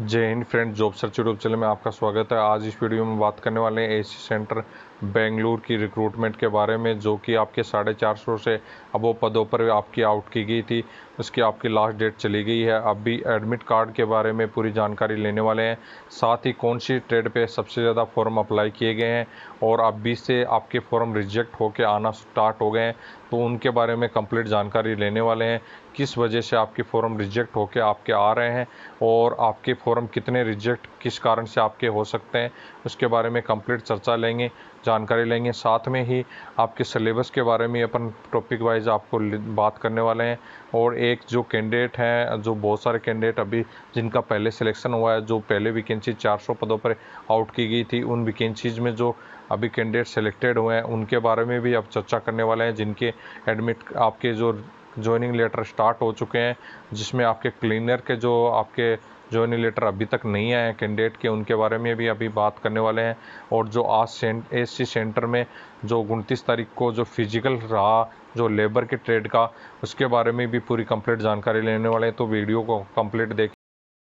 जय Hind friend, job search YouTube channel में आपका स्वागत है। आज इस वीडियो में बात करने वाले हैं एसी सेंटर बेंगलुरु की रिक्रूटमेंट के बारे में, जो कि आपके 450 से अबो पदों पर आपकी आउट की गई थी। उसकी आपकी लास्ट डेट चली गई है। अब भी एडमिट कार्ड के बारे में पूरी जानकारी लेने वाले हैं, साथ ही कौन सी ट्रेड पे सबसे ज़्यादा फॉर्म अप्लाई किए गए हैं और अभी से आपके फॉर्म रिजेक्ट होकर आना स्टार्ट हो गए हैं, तो उनके बारे में कंप्लीट जानकारी लेने वाले हैं। किस वजह से आपके फॉर्म रिजेक्ट होकर आपके आ रहे हैं और आपके फॉर्म कितने रिजेक्ट किस कारण से आपके हो सकते हैं, उसके बारे में कंप्लीट चर्चा लेंगे, जानकारी लेंगे। साथ में ही आपके सिलेबस के बारे में अपन टॉपिक वाइज आपको बात करने वाले हैं। और एक जो कैंडिडेट हैं, जो बहुत सारे कैंडिडेट अभी जिनका पहले सिलेक्शन हुआ है, जो पहले वैकेंसी 400 पदों पर आउट की गई थी, उन वैकेंसीज में जो अभी कैंडिडेट सेलेक्टेड हुए हैं उनके बारे में भी अब चर्चा करने वाले हैं, जिनके एडमिट आपके जो ज्वाइनिंग लेटर स्टार्ट हो चुके हैं, जिसमें आपके क्लीनर के जो आपके ज्वाइनिंग लेटर अभी तक नहीं आए हैं कैंडिडेट के, उनके बारे में भी अभी बात करने वाले हैं। और जो आज एसी सेंटर में जो 29 तारीख को जो फिजिकल रहा जो लेबर के ट्रेड का, उसके बारे में भी पूरी कंप्लीट जानकारी लेने वाले हैं, तो वीडियो को कंप्लीट देखें।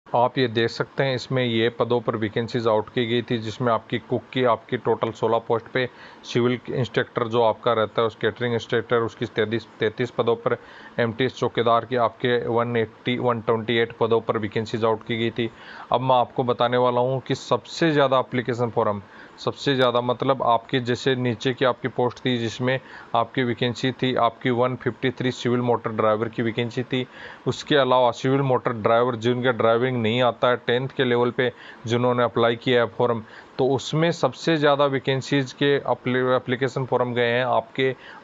आप ये देख सकते हैं, इसमें ये पदों पर वैकेंसीज आउट की गई थी, जिसमें आपकी कुक की आपकी टोटल 16 पोस्ट पे, सिविल इंस्ट्रक्टर जो आपका रहता है उस कैटरिंग इंस्ट्रक्टर उसकी 33 पदों पर, एमटीएस चौकीदार की आपके 128 पदों पर वैकेंसीज आउट की गई थी। अब मैं आपको बताने वाला हूँ कि सबसे ज़्यादा अप्लीकेशन फॉर्म, सबसे ज़्यादा मतलब आपके जैसे नीचे की आपकी पोस्ट थी जिसमें आपकी वैकेंसी थी आपकी 153 सिविल मोटर ड्राइवर की वैकेंसी थी। उसके अलावा सिविल मोटर ड्राइवर जिनका ड्राइविंग नहीं आता है 10th के लेवल पे जिन्होंने अप्लाई किया है फॉर्म, तो उसमें सबसे ज़्यादा वैकेंसीज के एप्लीकेशन फॉर्म गए हैं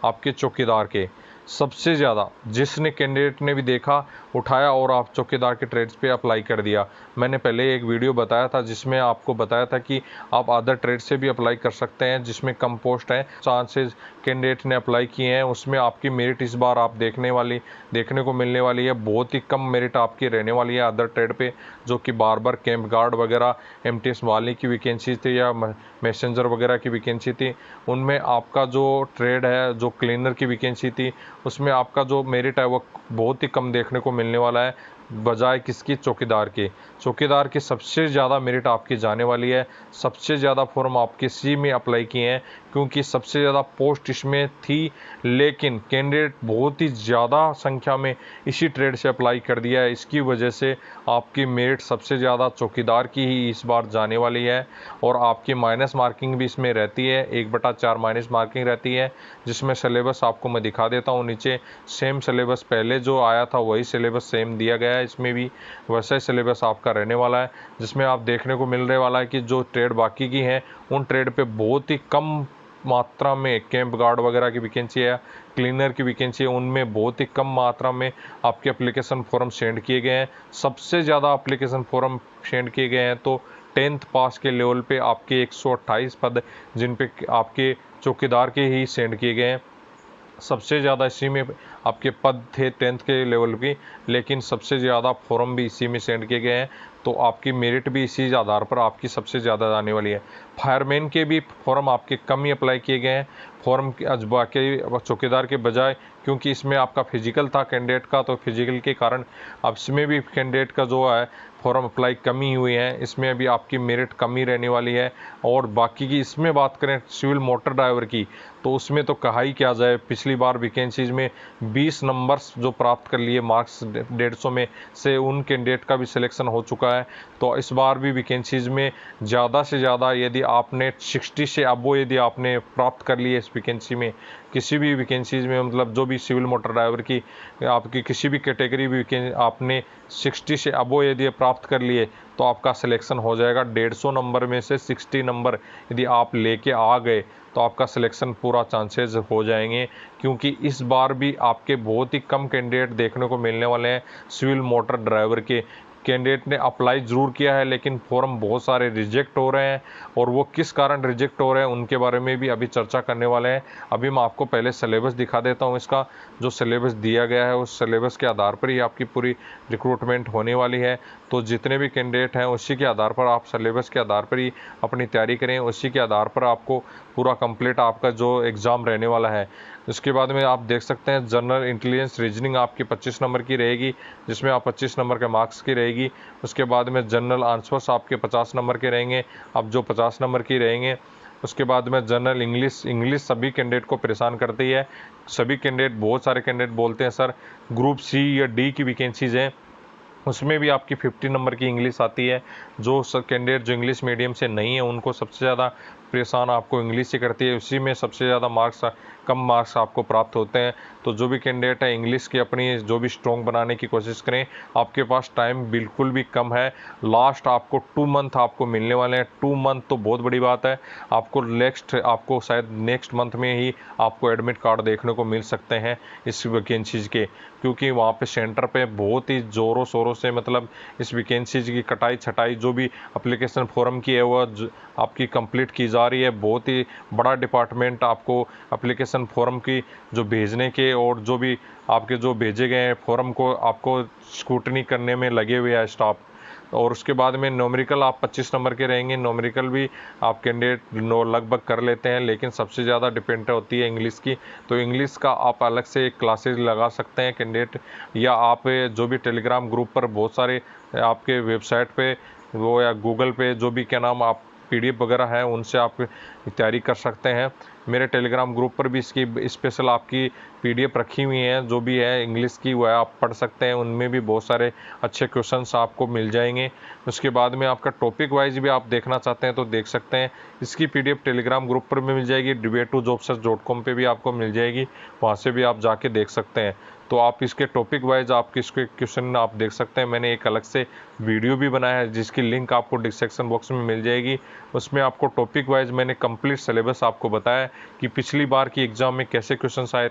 आपके चौकीदार के। सबसे ज़्यादा जिसने कैंडिडेट ने भी देखा उठाया और आप चौकीदार के ट्रेड्स पे अप्लाई कर दिया। मैंने पहले एक वीडियो बताया था जिसमें आपको बताया था कि आप अदर ट्रेड से भी अप्लाई कर सकते हैं, जिसमें कम पोस्ट है, चांसेस कैंडिडेट ने अप्लाई किए हैं उसमें आपकी मेरिट इस बार आप देखने को मिलने वाली है। बहुत ही कम मेरिट आपकी रहने वाली है अदर ट्रेड पे, जो कि बार कैंप गार्ड वगैरह एमटीएस वाले की वैकेंसी थी या मैसेंजर वगैरह की वैकेंसी थी। उनमें आपका जो ट्रेड है, जो क्लीनर की वैकेंसी थी, उसमें आपका जो मेरिट है वो बहुत ही कम देखने को मिलने वाला है, बजाय किसकी, चौकीदार की सबसे ज़्यादा मेरिट आपकी जाने वाली है। सबसे ज़्यादा फॉर्म आपके सी में अप्लाई किए हैं, क्योंकि सबसे ज़्यादा पोस्ट इसमें थी, लेकिन कैंडिडेट बहुत ही ज़्यादा संख्या में इसी ट्रेड से अप्लाई कर दिया है। इसकी वजह से आपकी मेरिट सबसे ज़्यादा चौकीदार की ही इस बार जाने वाली है। और आपकी माइनस मार्किंग भी इसमें रहती है, 1/4 माइनस मार्किंग रहती है, जिसमें सिलेबस आपको मैं दिखा देता हूँ नीचे। सेम सिलेबस पहले जो आया था वही सिलेबस सेम दिया गया है, इसमें भी वैसा ही सिलेबस आपका रहने वाला है, जिसमें आप देखने को मिलने वाला है कि जो ट्रेड बाकी की हैं उन ट्रेड पे बहुत ही कम मात्रा में कैंप गार्ड वगैरह की वैकेंसी है, क्लीनर की वैकेंसी है, उनमें बहुत ही कम मात्रा में आपके एप्लीकेशन फॉर्म सेंड किए गए हैं। सबसे ज़्यादा एप्लीकेशन फॉर्म सेंड किए गए हैं तो 10th पास के लेवल पे आपके 128 पद, जिन पे आपके चौकीदार के ही सेंड किए गए हैं। सबसे ज़्यादा इसी में आपके पद थे 10th के लेवल की, लेकिन सबसे ज़्यादा फॉर्म भी इसी में सेंड किए गए हैं, तो आपकी मेरिट भी इसी आधार पर आपकी सबसे ज़्यादा आने वाली है। फायरमैन के भी फॉर्म आपके कम ही अप्लाई किए गए हैं फॉर्म के अजबा के चौकीदार के बजाय, क्योंकि इसमें आपका फिजिकल था कैंडिडेट का, तो फिजिकल के कारण अब इसमें भी कैंडिडेट का जो है फॉर्म अप्लाई कमी हुई है, इसमें भी आपकी मेरिट कमी रहने वाली है। और बाकी की इसमें बात करें सिविल मोटर ड्राइवर की, तो उसमें तो कहा ही क्या जाए, पिछली बार वैकेंसीज में 20 नंबर्स जो प्राप्त कर लिए मार्क्स 150 में से, उन कैंडिडेट का भी सिलेक्शन हो चुका है। तो इस बार भी वैकेंसीज में ज़्यादा से ज़्यादा यदि आपने 60 से अबो यदि आपने प्राप्त कर लिए इस वैकेंसी में, किसी भी वैकेंसीज में, मतलब जो भी सिविल मोटर ड्राइवर की आपकी किसी भी कैटेगरी भी आपने 60 से अबो यदि प्राप्त कर लिए, तो आपका सिलेक्शन हो जाएगा। 150 नंबर में से 60 नंबर यदि आप लेके आ गए तो आपका सिलेक्शन पूरा चांसेस हो जाएंगे, क्योंकि इस बार भी आपके बहुत ही कम कैंडिडेट देखने को मिलने वाले हैं सिविल मोटर ड्राइवर के। कैंडिडेट ने अप्लाई ज़रूर किया है, लेकिन फॉर्म बहुत सारे रिजेक्ट हो रहे हैं, और वो किस कारण रिजेक्ट हो रहे हैं उनके बारे में भी अभी चर्चा करने वाले हैं। अभी मैं आपको पहले सिलेबस दिखा देता हूँ, इसका जो सिलेबस दिया गया है उस सिलेबस के आधार पर ही आपकी पूरी रिक्रूटमेंट होने वाली है। तो जितने भी कैंडिडेट हैं उसी के आधार पर आप सिलेबस के आधार पर ही अपनी तैयारी करें, उसी के आधार पर आपको पूरा कंप्लीट आपका जो एग्ज़ाम रहने वाला है। इसके बाद में आप देख सकते हैं जनरल इंटेलिजेंस रीजनिंग आपकी 25 नंबर की रहेगी, जिसमें आप 25 नंबर के मार्क्स की रहेगी। उसके बाद में जनरल आंसर्स आपके 50 नंबर के रहेंगे, अब जो 50 नंबर की रहेंगे। उसके बाद में जनरल इंग्लिश सभी कैंडिडेट को परेशान करती है। सभी कैंडिडेट, बहुत सारे कैंडिडेट बोलते हैं सर ग्रुप सी या डी की वैकेंसीज हैं, उसमें भी आपकी 50 नंबर की इंग्लिश आती है। जो सब कैंडिडेट जो इंग्लिश मीडियम से नहीं है उनको सबसे ज़्यादा परेशान आपको इंग्लिश से करती है, उसी में सबसे ज़्यादा कम मार्क्स आपको प्राप्त होते हैं। तो जो भी कैंडिडेट है इंग्लिश की अपनी जो भी स्ट्रॉन्ग बनाने की कोशिश करें। आपके पास टाइम बिल्कुल भी कम है, लास्ट आपको 2 मंथ आपको मिलने वाले हैं। 2 मंथ तो बहुत बड़ी बात है। आपको शायद नेक्स्ट मंथ में ही आपको एडमिट कार्ड देखने को मिल सकते हैं इस वैकेंसीज के, क्योंकि वहाँ पे सेंटर पे बहुत ही ज़ोरों शोरों से मतलब इस वैकेंसीज की कटाई छटाई जो भी एप्लीकेशन फॉर्म की है वह आपकी कंप्लीट की जा रही है। बहुत ही बड़ा डिपार्टमेंट आपको एप्लीकेशन फॉर्म की जो भेजने के और जो भी आपके जो भेजे गए हैं फॉर्म को आपको स्क्रूटनी करने में लगे हुए हैं स्टाफ। और उसके बाद में न्यूमेरिकल आप 25 नंबर के रहेंगे, न्यूमेरिकल भी आप कैंडिडेट लगभग कर लेते हैं, लेकिन सबसे ज़्यादा डिपेंड होती है इंग्लिश की। तो इंग्लिश का आप अलग से एक क्लासेज लगा सकते हैं कैंडिडेट, या आप जो भी टेलीग्राम ग्रुप पर बहुत सारे आपके वेबसाइट पे वो या गूगल पे जो भी क्या नाम आप PDF वगैरह है उनसे आप तैयारी कर सकते हैं। मेरे टेलीग्राम ग्रुप पर भी इसकी स्पेशल आपकी PDF रखी हुई हैं, जो भी है इंग्लिश की वह आप पढ़ सकते हैं, उनमें भी बहुत सारे अच्छे क्वेश्चंस आपको मिल जाएंगे। उसके बाद में आपका टॉपिक वाइज भी आप देखना चाहते हैं तो देख सकते हैं, इसकी PDF टेलीग्राम ग्रुप पर भी मिल जाएगी, debate2jobsearch.com पे भी आपको मिल जाएगी, वहाँ से भी आप जाके देख सकते हैं। तो आप इसके टॉपिक वाइज आपके इसके क्वेश्चन आप देख सकते हैं। मैंने एक अलग से वीडियो भी बनाया है जिसकी लिंक आपको डिस्क्रिप्शन बॉक्स में मिल जाएगी। उसमें आपको टॉपिक वाइज मैंने कंप्लीट सिलेबस आपको बताया कि पिछली बार की एग्ज़ाम में कैसे क्वेश्चन आए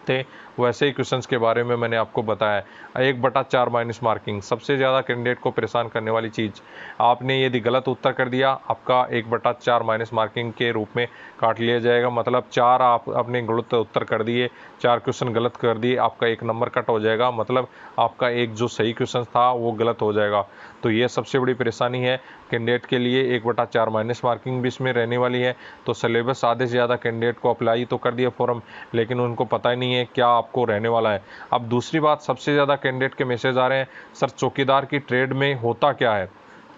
थे, वैसे ही क्वेश्चंस के बारे में मैंने आपको बताया। 1/4 माइनस मार्किंग सबसे ज़्यादा कैंडिडेट को परेशान करने वाली चीज़। आपने यदि गलत उत्तर कर दिया आपका 1/4 माइनस मार्किंग के रूप में काट लिया जाएगा। मतलब 4 आप अपने गलत उत्तर कर दिए, 4 क्वेश्चन गलत कर दिए, आपका 1 नंबर कट हो जाएगा। मतलब आपका एक जो सही क्वेश्चन था वो गलत हो जाएगा। तो ये सबसे बड़ी परेशानी है कैंडिडेट के लिए। 1/4 माइनस मार्किंग भी इसमें रहने वाली है। तो सिलेबस आधे से ज़्यादा कैंडिडेट को अप्लाई तो कर दिया फॉर्म, लेकिन उनको पता ही नहीं है क्या आपको रहने वाला है। अब दूसरी बात, सबसे ज़्यादा कैंडिडेट के मैसेज आ रहे हैं सर चौकीदार की ट्रेड में होता क्या है,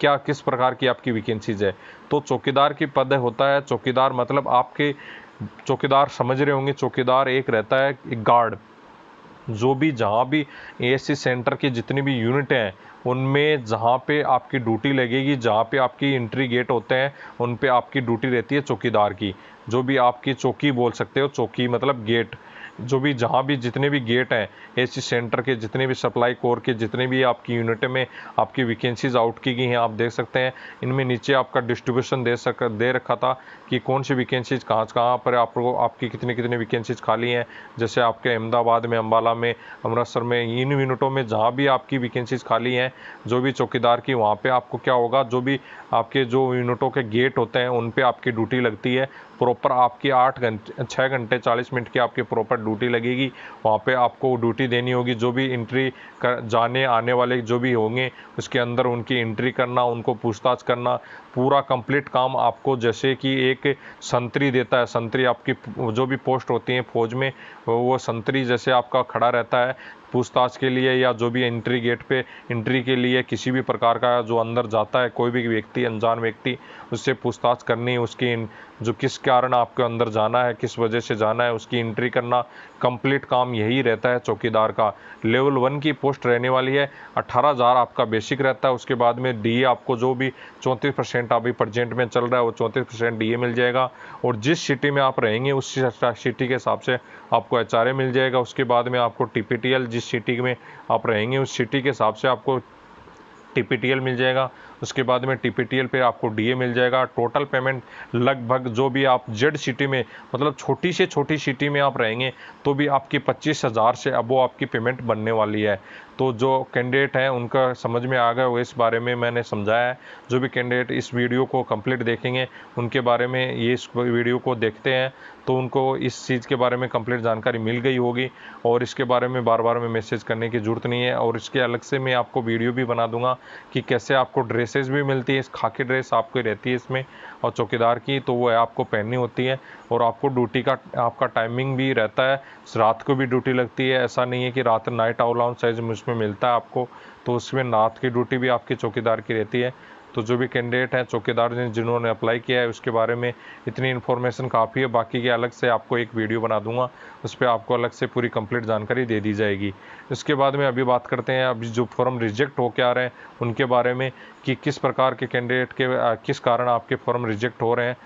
क्या किस प्रकार की आपकी वैकेंसीज है। तो चौकीदार की पद होता है, चौकीदार मतलब आपके चौकीदार समझ रहे होंगे, चौकीदार एक रहता है एक गार्ड, जो भी जहाँ भी ASC सेंटर की जितनी भी यूनिट हैं उनमें जहाँ पे आपकी ड्यूटी लगेगी, जहाँ पे आपकी एंट्री गेट होते हैं उन पे आपकी ड्यूटी रहती है चौकीदार की। जो भी आपकी चौकी बोल सकते हो, चौकी मतलब गेट, जो भी जहाँ भी जितने भी गेट हैं ASC सेंटर के, जितने भी सप्लाई कोर के जितने भी आपकी यूनिट में आपकी वैकेंसीज आउट की गई हैं आप देख सकते हैं। इनमें नीचे आपका डिस्ट्रीब्यूशन दे रखा था कि कौन सी वैकेंसीज कहाँ पर आपको आपकी कितनी कितनी वैकेंसीज खाली हैं। जैसे आपके अहमदाबाद में, अम्बाला में, अमृतसर में, इन यूनिटों में जहाँ भी आपकी वैकेंसीज खाली हैं जो भी चौकीदार की, वहाँ पे आपको क्या होगा, जो भी आपके जो यूनिटों के गेट होते हैं उन पे आपकी ड्यूटी लगती है। प्रॉपर आपकी 6 घंटे 40 मिनट की आपकी प्रॉपर ड्यूटी लगेगी। वहाँ पे आपको ड्यूटी देनी होगी। जो भी एंट्री कर जाने आने वाले जो भी होंगे उसके अंदर उनकी एंट्री करना, उनको पूछताछ करना, पूरा कंप्लीट काम आपको जैसे कि एक संतरी देता है। संतरी आपकी जो भी पोस्ट होती है फौज में, वो संतरी जैसे आपका खड़ा रहता है पूछताछ के लिए, या जो भी एंट्री गेट पे एंट्री के लिए किसी भी प्रकार का जो अंदर जाता है कोई भी व्यक्ति, अनजान व्यक्ति, उससे पूछताछ करनी, उसकी जो किस कारण आपको अंदर जाना है, किस वजह से जाना है, उसकी एंट्री करना, कंप्लीट काम यही रहता है चौकीदार का। लेवल 1 की पोस्ट रहने वाली है, 18,000 आपका बेसिक रहता है। उसके बाद में DA आपको जो भी 34% अभी प्रेजेंट में चल रहा है वो 34% DA मिल जाएगा। और जिस सिटी में आप रहेंगे उस सिटी के हिसाब से आपको HRA मिल जाएगा। उसके बाद में आपको TPTL, जिस सिटी में आप रहेंगे उस सिटी के हिसाब से आपको TPTL मिल जाएगा। उसके बाद में TPTL पे आपको DA मिल जाएगा। टोटल पेमेंट लगभग जो भी आप जेड सिटी में, मतलब छोटी से छोटी सिटी में आप रहेंगे तो भी आपकी 25,000 से अब वो आपकी पेमेंट बनने वाली है। तो जो कैंडिडेट हैं उनका समझ में आ गया वो, इस बारे में मैंने समझाया है। जो भी कैंडिडेट इस वीडियो को कंप्लीट देखेंगे उनके बारे में ये इस वीडियो को देखते हैं तो उनको इस चीज़ के बारे में कंप्लीट जानकारी मिल गई होगी और इसके बारे में बार बार में मैसेज करने की ज़रूरत नहीं है। और इसके अलग से मैं आपको वीडियो भी बना दूंगा कि कैसे आपको ड्रेसेस भी मिलती है, इस खाकी ड्रेस आपको रहती है इसमें और चौकीदार की, तो वो आपको पहननी होती है। और आपको ड्यूटी का आपका टाइमिंग भी रहता है, रात को भी ड्यूटी लगती है, ऐसा नहीं है कि रात नाइट अलाउंस साइज उसमें मिलता है आपको, तो उसमें रात की ड्यूटी भी आपकी चौकीदार की रहती है। तो जो भी कैंडिडेट हैं चौकीदार ने जिन्होंने अप्लाई किया है उसके बारे में इतनी इन्फॉर्मेशन काफ़ी है, बाकी के अलग से आपको एक वीडियो बना दूंगा, उस पर आपको अलग से पूरी कंप्लीट जानकारी दे दी जाएगी। इसके बाद में अभी बात करते हैं अभी जो फॉर्म रिजेक्ट होकर आ रहे हैं उनके बारे में कि किस प्रकार के कैंडिडेट के किस कारण आपके फॉर्म रिजेक्ट हो रहे हैं।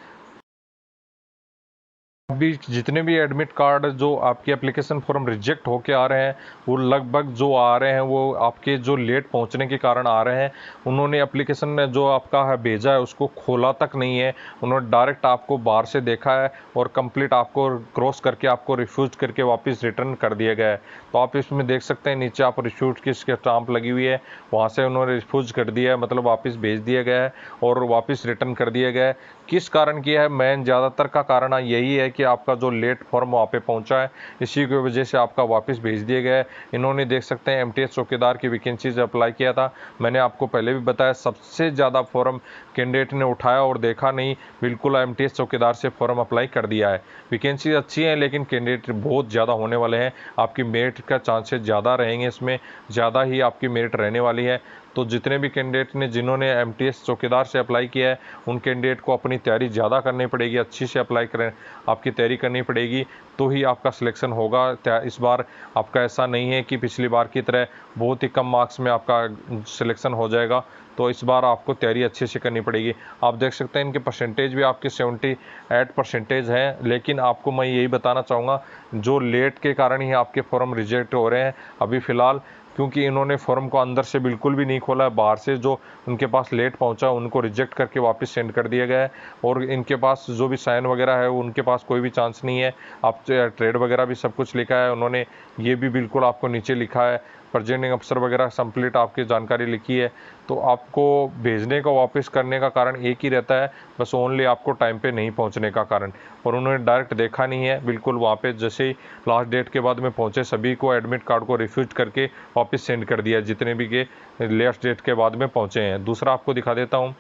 अभी जितने भी एडमिट कार्ड जो आपके एप्लीकेशन फॉर्म रिजेक्ट होके आ रहे हैं वो लगभग जो आ रहे हैं वो आपके जो लेट पहुंचने के कारण आ रहे हैं। उन्होंने एप्लीकेशन में जो आपका है भेजा है उसको खोला तक नहीं है, उन्होंने डायरेक्ट आपको बाहर से देखा है और कंप्लीट आपको क्रॉस करके आपको रिफ्यूज करके वापस रिटर्न कर दिया गया है। तो आप इसमें देख सकते हैं नीचे आप रिफ्यूज की इसके स्टाम्प लगी हुई है, वहाँ से उन्होंने रिफ्यूज कर दिया है, मतलब वापस भेज दिया गया है और वापस रिटर्न कर दिया गया है। किस कारण किया है, मेन ज़्यादातर का कारण यही है कि आपका जो लेट फॉर्म वहाँ पे पहुँचा है, इसी की वजह से आपका वापस भेज दिया गया है। इन्होंने देख सकते हैं एमटीएस चौकीदार की वैकेंसीज अप्लाई किया था, मैंने आपको पहले भी बताया सबसे ज़्यादा फॉर्म कैंडिडेट ने उठाया और देखा नहीं, बिल्कुल एमटीएस चौकीदार से फॉर्म अप्लाई कर दिया है। वैकेंसी अच्छी है लेकिन कैंडिडेट बहुत ज़्यादा होने वाले हैं, आपकी मेरिट का चांसेस ज़्यादा रहेंगे, इसमें ज़्यादा ही आपकी मेरिट रहने वाली है। तो जितने भी कैंडिडेट ने जिन्होंने एमटीएस चौकीदार से अप्लाई किया है उन कैंडिडेट को अपनी तैयारी ज़्यादा करनी पड़ेगी, अच्छी से अप्लाई करें, आपकी तैयारी करनी पड़ेगी तो ही आपका सिलेक्शन होगा। इस बार आपका ऐसा नहीं है कि पिछली बार की तरह बहुत ही कम मार्क्स में आपका सिलेक्शन हो जाएगा, तो इस बार आपको तैयारी अच्छे से करनी पड़ेगी। आप देख सकते हैं इनके परसेंटेज भी आपके 78% है, लेकिन आपको मैं यही बताना चाहूँगा जो लेट के कारण ही आपके फॉर्म रिजेक्ट हो रहे हैं अभी फ़िलहाल, क्योंकि इन्होंने फॉर्म को अंदर से बिल्कुल भी नहीं खोला है, बाहर से जो उनके पास लेट पहुंचा उनको रिजेक्ट करके वापस सेंड कर दिया गया है। और इनके पास जो भी साइन वगैरह है उनके पास कोई भी चांस नहीं है, आप ट्रेड वगैरह भी सब कुछ लिखा है उन्होंने, ये भी बिल्कुल आपको नीचे लिखा है, प्रेजेंटिंग अफसर वगैरह कंप्लीट आपकी जानकारी लिखी है। तो आपको भेजने का वापस करने का कारण एक ही रहता है, बस ओनली आपको टाइम पे नहीं पहुंचने का कारण, और उन्होंने डायरेक्ट देखा नहीं है, बिल्कुल वहाँ पे जैसे ही लास्ट डेट के बाद में पहुंचे सभी को एडमिट कार्ड को रिफ्यूज करके वापस सेंड कर दिया जितने भी के लास्ट डेट के बाद में पहुंचे हैं। दूसरा आपको दिखा देता हूँ,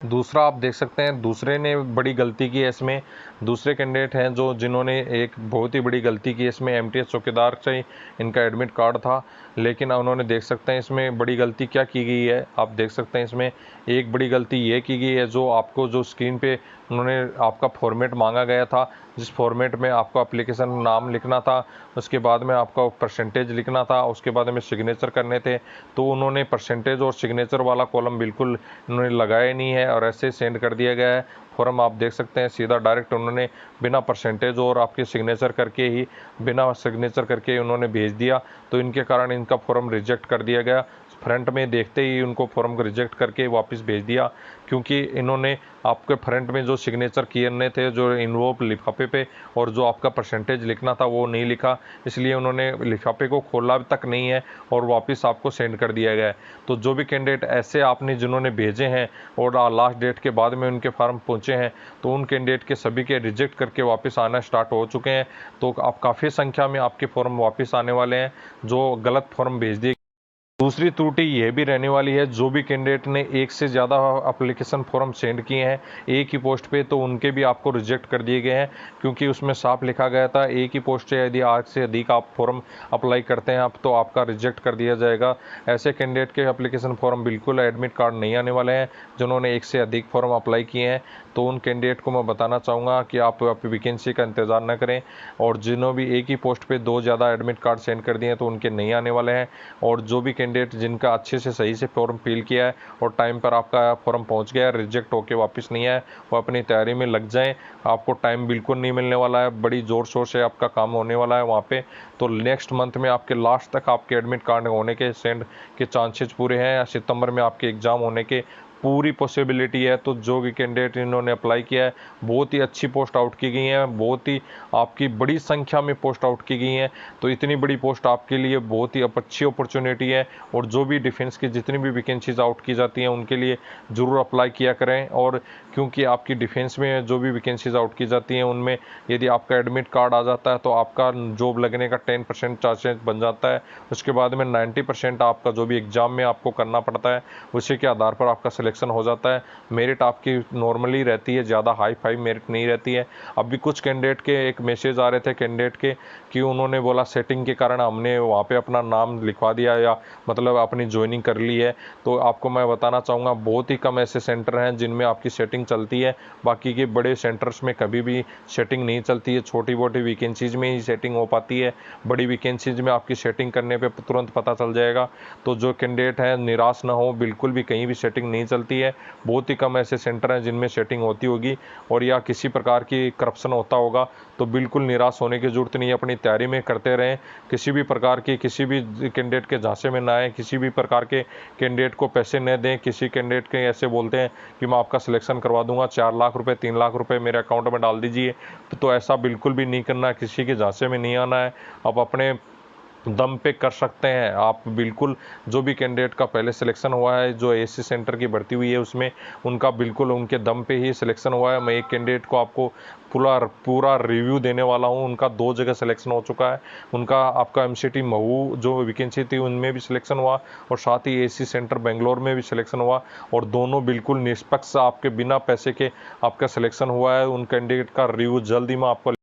दूसरा आप देख सकते हैं दूसरे ने बड़ी गलती की है इसमें, दूसरे कैंडिडेट हैं जो जिन्होंने एक बहुत ही बड़ी गलती की इसमें, एमटीएस चौकीदार से इनका एडमिट कार्ड था, लेकिन उन्होंने देख सकते हैं इसमें बड़ी गलती क्या की गई है। आप देख सकते हैं इसमें एक बड़ी गलती ये की गई है, जो आपको जो स्क्रीन पे उन्होंने आपका फॉर्मेट मांगा गया था, जिस फॉर्मेट में आपका एप्लीकेशन नाम लिखना था, उसके बाद में आपका परसेंटेज लिखना था, उसके बाद में सिग्नेचर करने थे, तो उन्होंने परसेंटेज और सिग्नेचर वाला कॉलम बिल्कुल उन्होंने लगाया नहीं है और ऐसे सेंड कर दिया गया है फॉर्म। आप देख सकते हैं सीधा डायरेक्ट उन्होंने बिना परसेंटेज और आपके सिग्नेचर करके ही, बिना सिग्नेचर करके उन्होंने भेज दिया, तो इनके कारण इनका फॉर्म रिजेक्ट कर दिया गया। फ्रंट में देखते ही उनको फॉर्म को रिजेक्ट करके वापस भेज दिया, क्योंकि इन्होंने आपके फ्रंट में जो सिग्नेचर किए थे जो इन्वॉल्व लिफाफे पे और जो आपका परसेंटेज लिखना था वो नहीं लिखा, इसलिए उन्होंने लिफाफे को खोला तक नहीं है और वापस आपको सेंड कर दिया गया है। तो जो भी कैंडिडेट ऐसे आपने जिन्होंने भेजे हैं और लास्ट डेट के बाद में उनके फॉर्म पहुंचे हैं, तो उन कैंडिडेट के सभी के रिजेक्ट करके वापस आना स्टार्ट हो चुके हैं। तो आप काफ़ी संख्या में आपके फॉर्म वापस आने वाले हैं जो गलत फॉर्म भेज दिए। दूसरी त्रुटि यह भी रहने वाली है, जो भी कैंडिडेट ने एक से ज़्यादा एप्लीकेशन फॉर्म सेंड किए हैं एक ही पोस्ट पे, तो उनके भी आपको रिजेक्ट कर दिए गए हैं, क्योंकि उसमें साफ लिखा गया था एक ही पोस्ट से यदि 8 से अधिक आप फॉर्म अप्लाई करते हैं आप तो आपका रिजेक्ट कर दिया जाएगा। ऐसे कैंडिडेट के एप्लीकेशन फॉर्म बिल्कुल एडमिट कार्ड नहीं आने वाले हैं जिन्होंने एक से अधिक फॉर्म अप्लाई किए हैं। तो उन कैंडिडेट को मैं बताना चाहूँगा कि आप वैकेंसी का इंतज़ार न करें, और जिन्होंने भी एक ही पोस्ट पे 2 ज़्यादा एडमिट कार्ड सेंड कर दिए हैं तो उनके नहीं आने वाले हैं। और जो भी कैंडिडेट जिनका अच्छे से सही से फॉर्म फिल किया है और टाइम पर आपका फॉर्म पहुंच गया है, रिजेक्ट होकर वापस नहीं आया, वो अपनी तैयारी में लग जाएं, आपको टाइम बिल्कुल नहीं मिलने वाला है, बड़ी ज़ोर शोर से आपका काम होने वाला है वहाँ पे। तो नेक्स्ट मंथ में आपके लास्ट तक आपके एडमिट कार्ड होने के सेंड के चांसेस पूरे हैं, सितंबर में आपके एग्ज़ाम होने के पूरी पॉसिबिलिटी है। तो जो भी कैंडिडेट इन्होंने अप्लाई किया है, बहुत ही अच्छी पोस्ट आउट की गई हैं, बहुत ही आपकी बड़ी संख्या में पोस्ट आउट की गई हैं। तो इतनी बड़ी पोस्ट आपके लिए बहुत ही अच्छी अपॉर्चुनिटी है। और जो भी डिफेंस की जितनी भी वैकेंसीज आउट की जाती हैं उनके लिए ज़रूर अप्लाई किया करें। और क्योंकि आपकी डिफेंस में जो भी वैकेंसीज आउट की जाती हैं उनमें यदि आपका एडमिट कार्ड आ जाता है तो आपका जॉब लगने का 10% चांसेस बन जाता है। उसके बाद में 90% आपका जो भी एग्ज़ाम में आपको करना पड़ता है उसी के आधार पर आपका सिलेक्शन हो जाता है। मेरिट आपकी नॉर्मली रहती है, ज़्यादा हाई फाई मेरिट नहीं रहती है। अभी कुछ कैंडिडेट के एक मैसेज आ रहे थे कैंडिडेट के कि उन्होंने बोला सेटिंग के कारण हमने वहाँ पे अपना नाम लिखवा दिया या मतलब अपनी ज्वाइनिंग कर ली है। तो आपको मैं बताना चाहूँगा बहुत ही कम ऐसे सेंटर हैं जिनमें आपकी सेटिंग चलती है। बाकी के बड़े सेंटर्स में कभी भी सेटिंग नहीं चलती है, छोटी मोटी वैकेंसीज में ही सेटिंग हो पाती है। बड़ी वैकेंसीज में आपकी सेटिंग करने पे तुरंत पता चल जाएगा। तो जो कैंडिडेट हैं निराश ना हो, बिल्कुल भी कहीं भी सेटिंग नहीं चलती है। बहुत ही कम ऐसे सेंटर हैं जिनमें सेटिंग होती होगी और या किसी प्रकार की करप्शन होता होगा। तो बिल्कुल निराश होने की ज़रूरत नहीं है, अपनी तैयारी में करते रहें। किसी भी प्रकार की किसी भी कैंडिडेट के झांसे में ना आए, किसी भी प्रकार के कैंडिडेट को पैसे न दें। किसी कैंडिडेट के ऐसे बोलते हैं कि मैं आपका सिलेक्शन करवा दूंगा, 4 लाख रुपए 3 लाख रुपए मेरे अकाउंट में डाल दीजिए। तो ऐसा बिल्कुल भी नहीं करना है, किसी के झांसे में नहीं आना है। आप अपने दम पे कर सकते हैं। आप बिल्कुल जो भी कैंडिडेट का पहले सिलेक्शन हुआ है, जो एएससी सेंटर की भर्ती हुई है उसमें उनका बिल्कुल उनके दम पे ही सिलेक्शन हुआ है। मैं एक कैंडिडेट को आपको पूरा पूरा रिव्यू देने वाला हूं। उनका 2 जगह सिलेक्शन हो चुका है। उनका आपका एमसीटी महू जो वैकेंसी थी उनमें भी सिलेक्शन हुआ और साथ ही एएससी सेंटर बेंगलोर में भी सिलेक्शन हुआ और दोनों बिल्कुल निष्पक्ष आपके बिना पैसे के आपका सिलेक्शन हुआ है। उन कैंडिडेट का रिव्यू जल्द ही मैं आपको